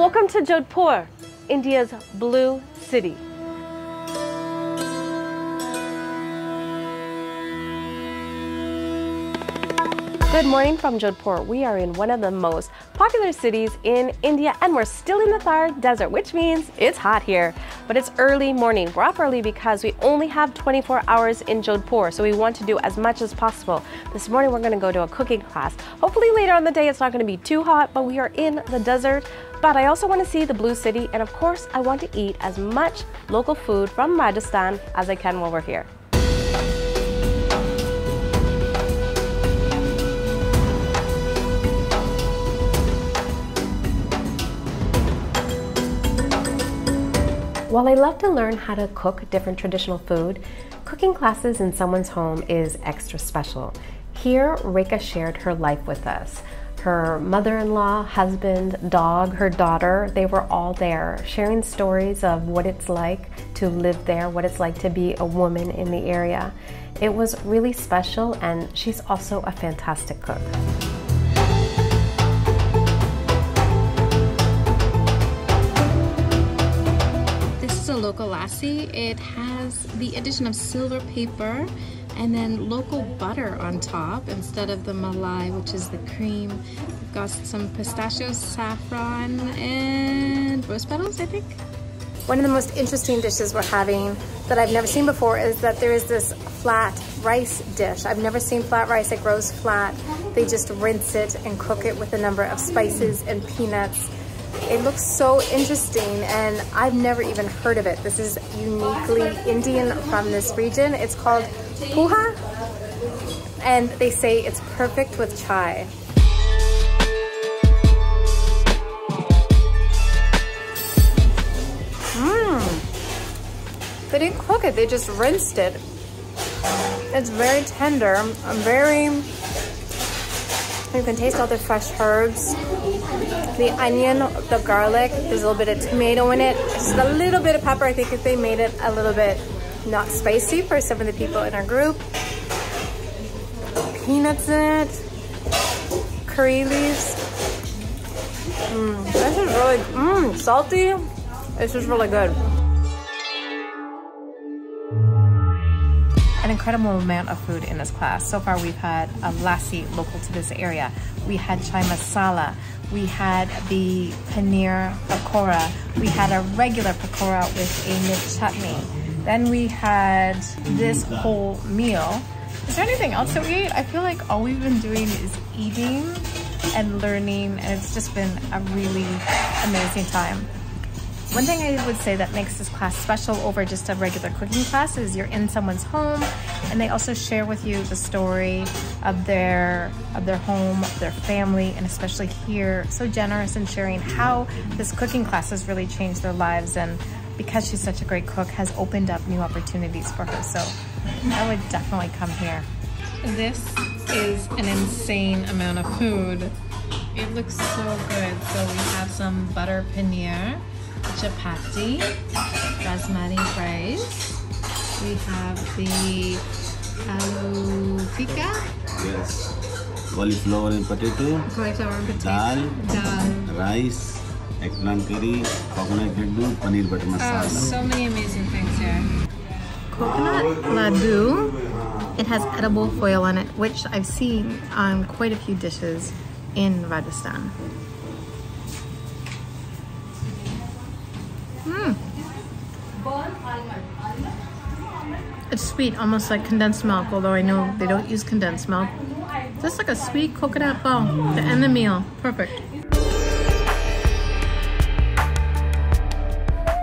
Welcome to Jodhpur, India's blue city. Good morning from Jodhpur. We are in one of the most popular cities in India and we're still in the Thar Desert, which means it's hot here. But it's early morning. We're up early because we only have 24 hours in Jodhpur, so we want to do as much as possible. This morning we're going to go to a cooking class. Hopefully later on the day it's not going to be too hot, but we are in the desert. But I also want to see the blue city, and of course I want to eat as much local food from Rajasthan as I can while we're here. While I love to learn how to cook different traditional food, cooking classes in someone's home is extra special. Here, Rekha shared her life with us. Her mother-in-law, husband, dog, her daughter, they were all there, sharing stories of what it's like to live there, what it's like to be a woman in the area. It was really special, and she's also a fantastic cook. A local lassi. It has the addition of silver paper and then local butter on top instead of the malai, which is the cream. We've got some pistachios, saffron, and rose petals, I think. One of the most interesting dishes we're having that I've never seen before is that there is this flat rice dish. I've never seen flat rice that grows flat. They just rinse it and cook it with a number of spices and peanuts. It looks so interesting, and I've never even heard of it. This is uniquely Indian from this region. It's called poha, and they say it's perfect with chai. They didn't cook it, they just rinsed it. It's very tender, you can taste all the fresh herbs, the onion, the garlic. There's a little bit of tomato in it, just a little bit of pepper. I think if they made it a little bit not spicy for some of the people in our group. Peanuts in it, curry leaves. This is really salty. This is really good. An incredible amount of food in this class. So far we've had a lassi local to this area. We had chai masala. We had the paneer pakora. We had a regular pakora with a mint chutney. Then we had this whole meal. Is there anything else that we ate? I feel like all we've been doing is eating and learning, and it's just been a really amazing time. One thing I would say that makes this class special over just a regular cooking class is you're in someone's home, and they also share with you the story of their home, their family, and especially here, so generous in sharing how this cooking class has really changed their lives, and because she's such a great cook, has opened up new opportunities for her. So I would definitely come here. This is an insane amount of food. It looks so good. So we have some butter paneer, chapati, basmati rice. We have the aloo tikka. Yes. Cauliflower and potato. Dal. Rice. Eggplant curry. Coconut laddu. Paneer butter masala. Oh, so many amazing things here. Coconut laddu. It has edible foil on it, which I've seen on quite a few dishes in Rajasthan. It's sweet, almost like condensed milk, although I know they don't use condensed milk. Just like a sweet coconut ball to end the meal. Perfect.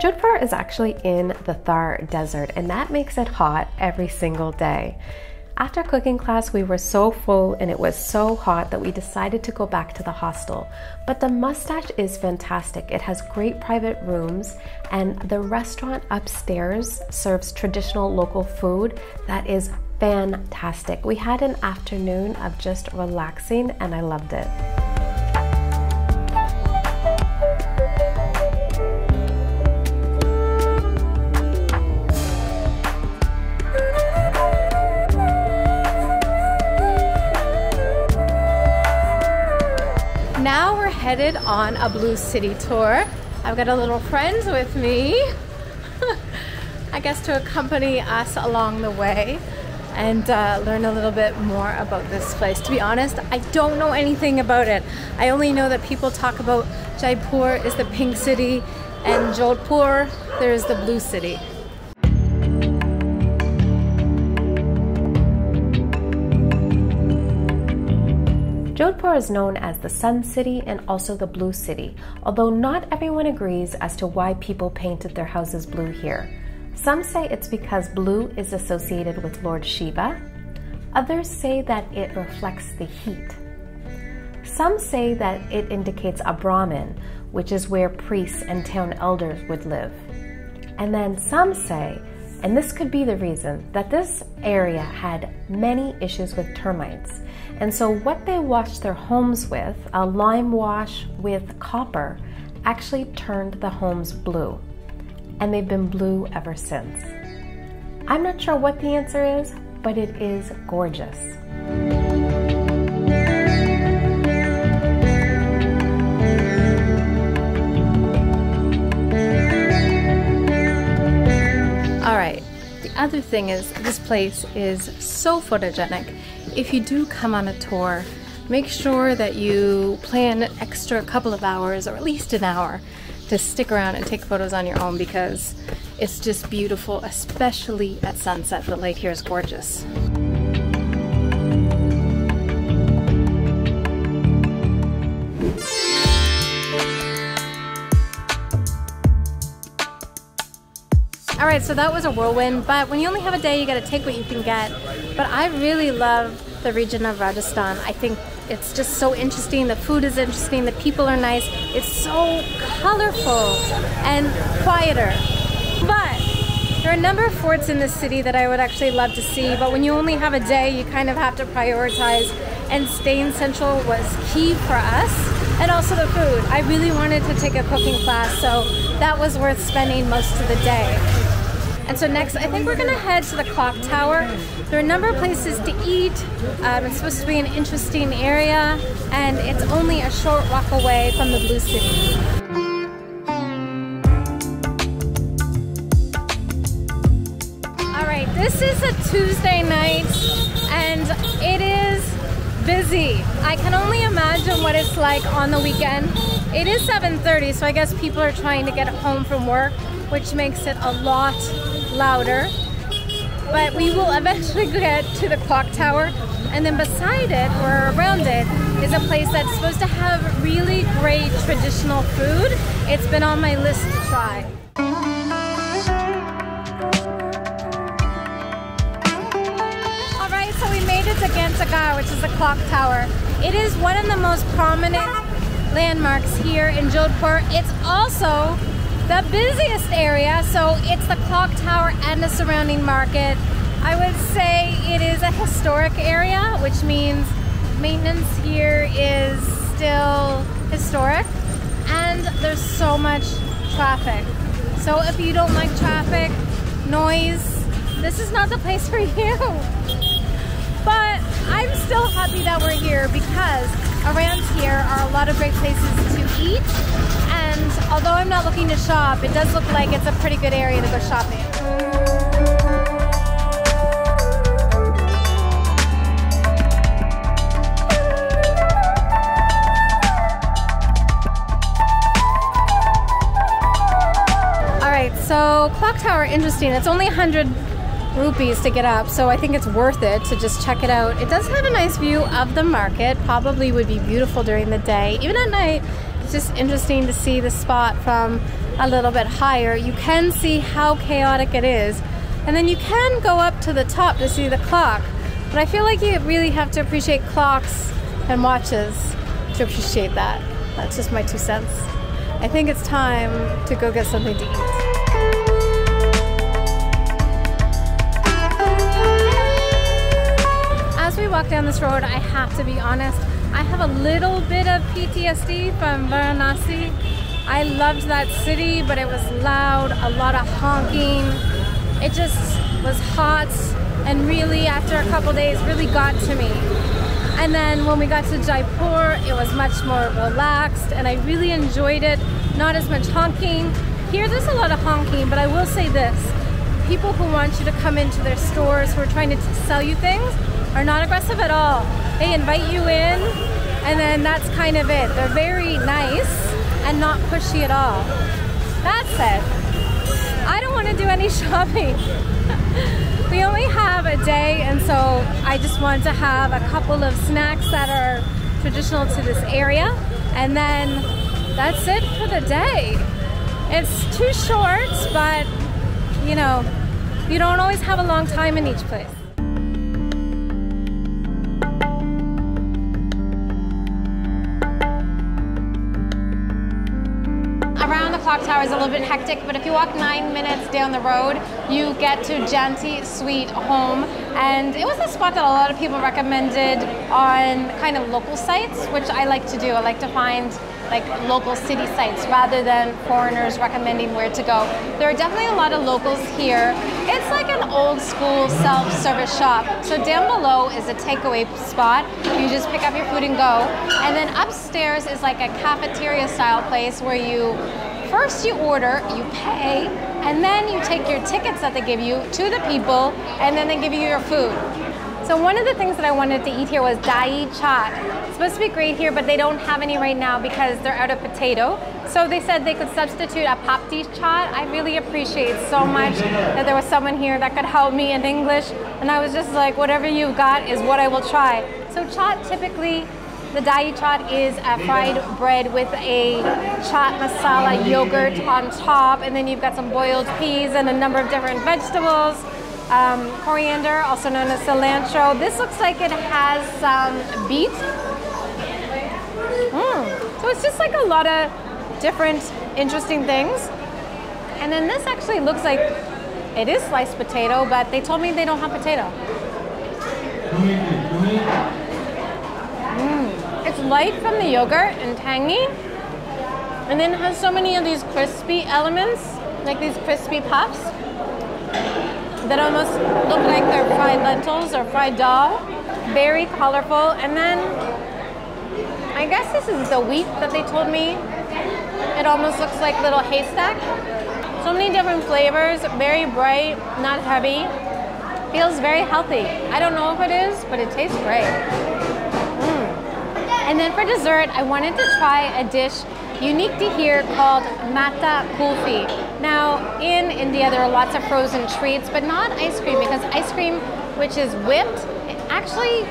Jodhpur is actually in the Thar Desert, and that makes it hot every single day. After cooking class, we were so full and it was so hot that we decided to go back to the hostel. But the Mustache is fantastic. It has great private rooms, and the restaurant upstairs serves traditional local food that is fantastic. We had an afternoon of just relaxing, and I loved it. Now we're headed on a Blue City tour. I've got a little friend with me, I guess, to accompany us along the way and learn a little bit more about this place. To be honest, I don't know anything about it. I only know that people talk about Jaipur is the pink city and Jodhpur, there's the blue city. Jodhpur is known as the Sun City and also the Blue City, although not everyone agrees as to why people painted their houses blue here. Some say it's because blue is associated with Lord Shiva. Others say that it reflects the heat. Some say that it indicates a Brahmin, which is where priests and town elders would live. And then some say, and this could be the reason, that this area had many issues with termites. And so what they washed their homes with, a lime wash with copper, actually turned the homes blue. And they've been blue ever since. I'm not sure what the answer is, but it is gorgeous. All right, the other thing is this place is so photogenic. If you do come on a tour, make sure that you plan an extra couple of hours or at least an hour to stick around and take photos on your own because it's just beautiful, especially at sunset. The lake here is gorgeous. All right, so that was a whirlwind, but when you only have a day, you gotta take what you can get. But I really love the region of Rajasthan. I think it's just so interesting. The food is interesting, the people are nice. It's so colorful and quieter. But there are a number of forts in this city that I would actually love to see, but when you only have a day, you kind of have to prioritize, and staying central was key for us, and also the food. I really wanted to take a cooking class, so that was worth spending most of the day. And so next, I think we're gonna head to the clock tower. There are a number of places to eat. It's supposed to be an interesting area, and it's only a short walk away from the Blue City. All right, this is a Tuesday night, and it is busy. I can only imagine what it's like on the weekend. It is 7:30, so I guess people are trying to get home from work, which makes it a lot louder. But we will eventually get to the clock tower, and then beside it or around it is a place that's supposed to have really great traditional food. It's been on my list to try. All right, so we made it to Ghansaghar, which is the clock tower. It is one of the most prominent landmarks here in Jodhpur. It's also the busiest area, so it's the clock tower and the surrounding market. I would say it is a historic area, which means maintenance here is still historic, and there's so much traffic. So if you don't like traffic, noise, this is not the place for you. But I'm still happy that we're here because around here are a lot of great places to eat, and although I'm not looking to shop, it does look like it's a pretty good area to go shopping. All right, so clock tower, interesting. It's only 100 rupees to get up, so I think it's worth it to just check it out. It does have a nice view of the market, probably would be beautiful during the day. Even at night, it's just interesting to see the spot from a little bit higher. You can see how chaotic it is, and then you can go up to the top to see the clock. But I feel like you really have to appreciate clocks and watches to appreciate that. That's just my 2 cents. I think it's time to go get something to eat. As we walk down this road, I have to be honest, I have a little bit of PTSD from Varanasi. I loved that city, but it was loud, a lot of honking. It just was hot, and really after a couple days really got to me. And then when we got to Jaipur, it was much more relaxed and I really enjoyed it. Not as much honking. Here there's a lot of honking, but I will say this. People who want you to come into their stores, who are trying to sell you things, are not aggressive at all. They invite you in and then that's kind of it. They're very nice and not pushy at all. That said, I don't want to do any shopping. We only have a day, and so I just want to have a couple of snacks that are traditional to this area, and then that's it for the day. It's too short, but you know, you don't always have a long time in each place. Around the clock tower is a little bit hectic, but if you walk 9 minutes down the road, you get to Janti Sweet Home. And it was a spot that a lot of people recommended on kind of local sites, which I like to do. I like to find like local city sites rather than foreigners recommending where to go. There are definitely a lot of locals here. It's like an old school self-service shop. So down below is a takeaway spot. You just pick up your food and go. And then upstairs is like a cafeteria style place where you first you order, you pay, and then you take your tickets that they give you to the people, and then they give you your food. So one of the things that I wanted to eat here was dahi chaat. It's supposed to be great here, but they don't have any right now because they're out of potato. So they said they could substitute a papdi chaat. I really appreciate so much that there was someone here that could help me in English. And I was just like, whatever you've got is what I will try. So chaat typically, the dahi chaat is a fried bread with a chaat masala yogurt on top, and then you've got some boiled peas and a number of different vegetables. Coriander, also known as cilantro. This looks like it has some beet. So it's just like a lot of different interesting things. And then this actually looks like it is sliced potato, but they told me they don't have potato. It's light from the yogurt and tangy. And then it has so many of these crispy elements, like these crispy puffs, that almost look like they're fried lentils or fried dal. Very colorful. And then I guess this is the wheat that they told me. It almost looks like little haystack. So many different flavors, very bright, not heavy. Feels very healthy. I don't know if it is, but it tastes great. And then for dessert, I wanted to try a dish unique to here called Mata Kulfi. Now, in India, there are lots of frozen treats, but not ice cream, because ice cream, which is whipped, it actually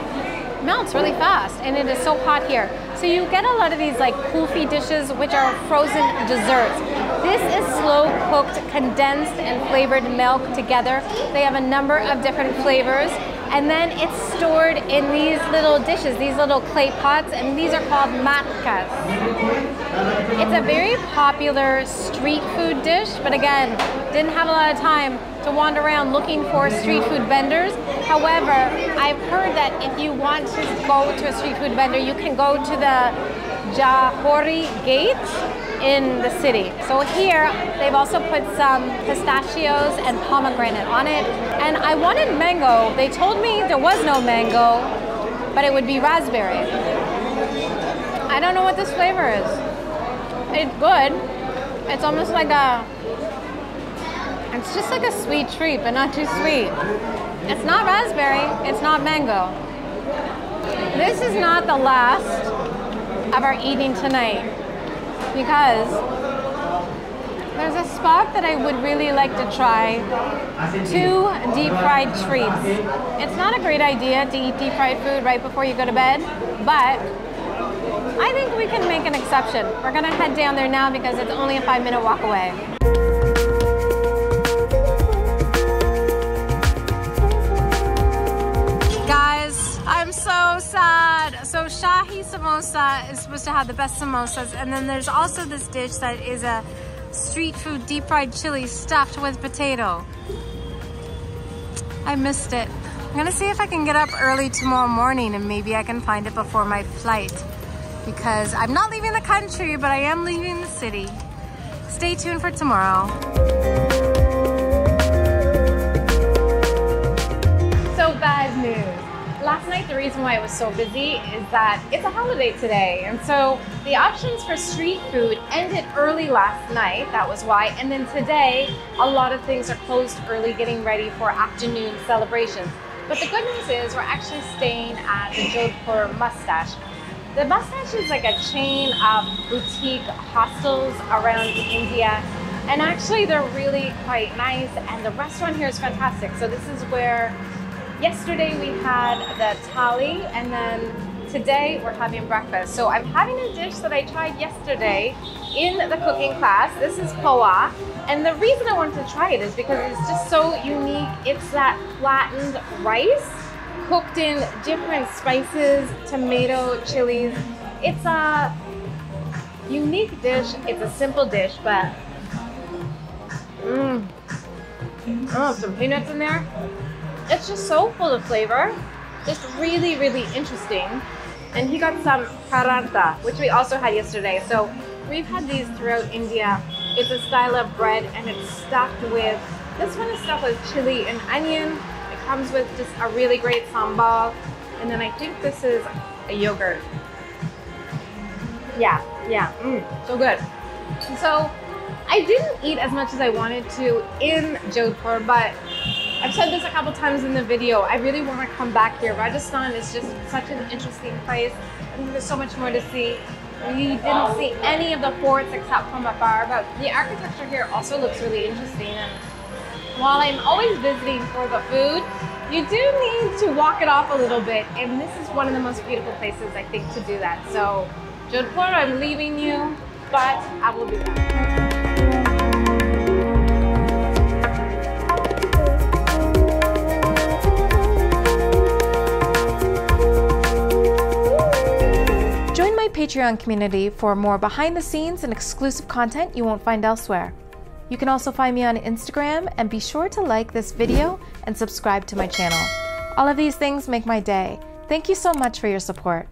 melts really fast, and it is so hot here. So you get a lot of these like kulfi dishes, which are frozen desserts. This is slow cooked, condensed, and flavored milk together. They have a number of different flavors. And then it's stored in these little dishes, these little clay pots, and these are called matkas. It's a very popular street food dish, but again, didn't have a lot of time to wander around looking for street food vendors. However, I've heard that if you want to go to a street food vendor, you can go to the Johari Gate in the city. So here, they've also put some pistachios and pomegranate on it. And I wanted mango. They told me there was no mango, but it would be raspberry. I don't know what this flavor is. It's good. It's almost like it's just like a sweet treat, but not too sweet. It's not raspberry, it's not mango. This is not the last of our eating tonight, because there's a spot that I would really like to try 2 deep fried treats. It's not a great idea to eat deep fried food right before you go to bed, but I think we can make an exception. We're gonna head down there now because it's only a 5-minute walk away. Guys, I'm so sad. So Shahi Samosa is supposed to have the best samosas, and then there's also this dish that is a street food deep fried chili stuffed with potato. I missed it. I'm gonna see if I can get up early tomorrow morning and maybe I can find it before my flight, because I'm not leaving the country, but I am leaving the city. Stay tuned for tomorrow. So bad news. last night, the reason why it was so busy is that it's a holiday today. And so the options for street food ended early last night. That was why. And then today, a lot of things are closed early, getting ready for afternoon celebrations. But the good news is we're actually staying at the Jodhpur Mustache. The Mustache is like a chain of boutique hostels around India. And actually they're really quite nice, and the restaurant here is fantastic. So this is where yesterday we had the thali, and then today we're having breakfast. So I'm having a dish that I tried yesterday in the cooking class. This is poha, and the reason I wanted to try it is because it's just so unique. It's that flattened rice cooked in different spices, tomato, chilies. It's a unique dish. It's a simple dish, but oh, some peanuts in there. It's just so full of flavor. Just really, really interesting. And he got some paratha, which we also had yesterday. So we've had these throughout India. It's a style of bread, and it's stuffed with, this one is stuffed with chili and onion. It comes with just a really great sambal. And then I think this is a yogurt. Yeah, so good. So I didn't eat as much as I wanted to in Jodhpur, but I've said this a couple times in the video. I really want to come back here. Rajasthan is just such an interesting place. I think there's so much more to see. We didn't see any of the forts except from afar, but the architecture here also looks really interesting. And while I'm always visiting for the food, you do need to walk it off a little bit. And this is one of the most beautiful places, I think, to do that. So Jodhpur, I'm leaving you, but I will be back. Join my Patreon community for more behind the scenes and exclusive content you won't find elsewhere. You can also find me on Instagram, and be sure to like this video and subscribe to my channel. All of these things make my day. Thank you so much for your support.